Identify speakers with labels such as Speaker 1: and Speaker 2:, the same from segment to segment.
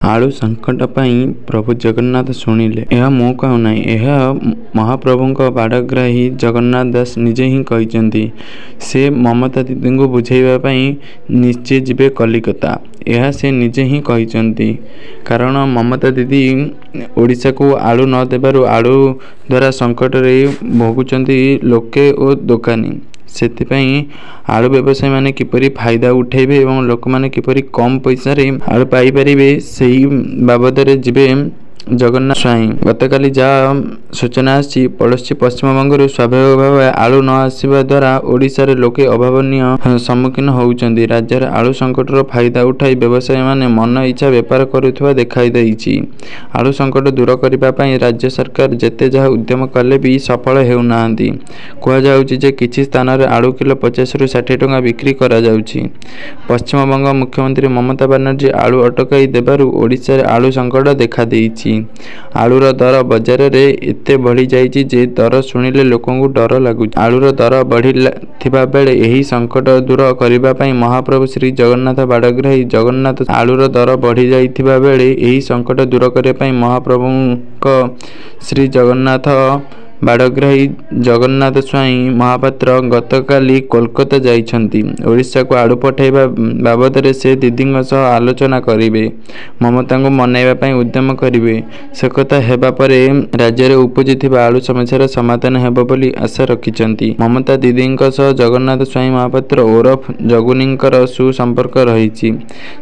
Speaker 1: आलू संकट पाई प्रभु जगन्नाथ शुणिले। यह मो कहू ना, यह महाप्रभु बाड़ग्राही जगन्नाथ दास निजे ही कहते। से ममता दीदी को बुझेवा निश्चय जीवे कलिकता। यह से निजे ही कहते। कारण ममता दीदी ओडिशा को आलू न देबारु आलू द्वारा संकट रे भोगुचंती लोके और दोकानी। सेतिपाई आलू व्यवसायी माने किपरि फायदा उठेबे एवं लोक माने किपरि कम पैसा रे आलू पाई परिबे सेही बाबद रे जिबे जगन्नाथ स्वाई। गतकाली जहाँ सूचना आसी पड़ोशी पश्चिमबंग स्वाभाविक भाव आलू न आसवा द्वारा ओडिशा रे लोके अभावनीय सम्मुखीन होउचंदी। राज्य रे आलू संकटर फायदा उठाई व्यवसायी माने मन इच्छा व्यापार करुवा देखाई देइछि। आलू संकट दूर करबा पई राज्य सरकार जेते जहाँ उद्यम कले भी सफल हेउनांती। कुआ जाउछि जे किछि स्थान रे आलू किलो 50 रु 60 टंका बिक्री करा जाउछि। पश्चिमबंग मुख्यमंत्री ममता बनर्जी आलू अटकाई देबारु ओडिशा रे आलू संकट देखा देइछि। आलूर दर बजार रे एते बढ़ी जाइछि जे दर शुणिले लोकंकु डर लागुछि। आलूर दर बढ़िथिबा बेले एही संकट दूर करिबा पई महाप्रभु श्री जगन्नाथ बाड़ग्राही जगन्नाथ आलूर दर बढ़ी जाइथिबा बेले एही संकट दूर करिबा पई महाप्रभुक श्री जगन्नाथ बाड़ग्राही जगन्नाथ स्वाई महापात्र गतकाली कोलकाता जाइछंती। ओडिशा को आलू पठाइबा बाबद रे से दीदी सह आलोचना करिवे, ममता को मनाइबा पई उद्यम करिवे। से कथा हेबा परे राज्य रे उपजिथिबा आलू समस्या समाधान हेबो बोली आशा रखिछंती। ममता दीदी सह जगन्नाथ स्वाई महापात्र ओरफ जगुनींकर सुसंपर्क रहिछि।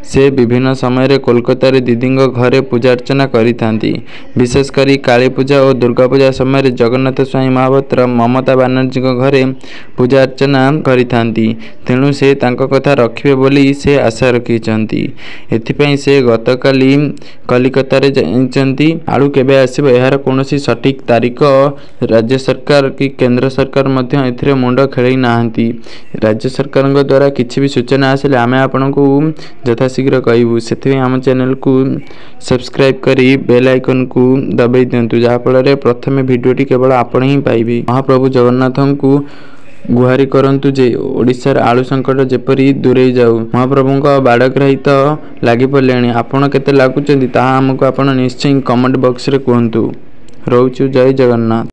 Speaker 1: से विभिन्न समय रे कोलकाता रे दीदी घरे पूजा अर्चना करिथांती। विशेष करी काली पूजा और दुर्गा पूजा समय रे जगन्नाथ स्वाई महापात्र ममता बनर्जी घरे पूजा अर्चना करिथांती। तेणु से तांको कथा रखिबे बोली से आशा रखिछंती। एथिपई से गतकाली कलिकता रे जाइछंती। आलू केबे आसीबो एहार कोनोसी सटीक तारीख राज्य सरकार कि केंद्र सरकार मध्य एथिरे मुंड खेलै नाहंती। राज्य सरकार द्वारा किछि भी सूचना आसिले आमे आपनकु यथाशीघ्र कहबू। सेथि हम चैनल को सब्सक्राइब करी बेल आइकन को दबाई दियंतु, जहा फल प्रथम वीडियोटी केवल आपण ही पाइबे। महाप्रभु जगन्नाथन को गुहारी करंतु जे ओडिशा आलू संकट जेपरी दूरे जाऊ। महाप्रभु बाड़ग्राही तो लागि पड़े। आपण केते लागुचंदी ताहा हमको आपण निश्चय कमेंट बॉक्स रे कहंतु। रहउछु जय जगन्नाथ।